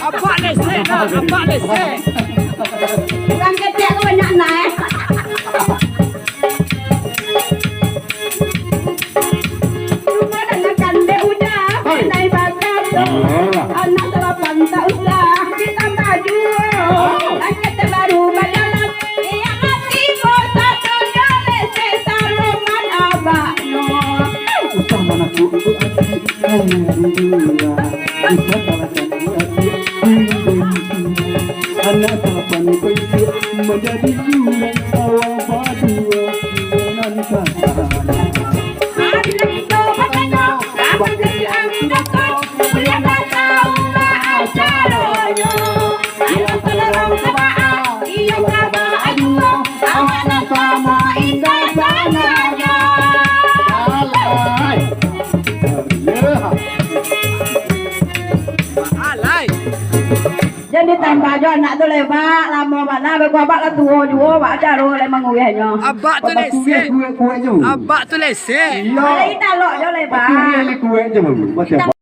Abak lesek, abak lesek. Orang kecil tu banyak naik. Rumah dengan kandek udah, naik bakar. Anak sarapan tak usah, ditambah dua. Langit terbaru berjalan, ia mati bosan dunia lesek saruman abaknya. Usah mana ku hati hanya dunia. Usah balasan hati anak kapan kau menjadi jualan awal berdua dengan kasar. Hari itu makanya, apa yang datang, boleh tak tahu acaranya. Ia pelarang kebaa, ia kata aduh, awan sama indah sananya. Alai. Jadi tambah jo anak tu lemak, lama mana berkuabak lah tua juga, pak caro le menguyahnya. Abak tu lesek. Kuat je. Abak tu lesek. Hari kita lok jo lemak. Kuat je. Macam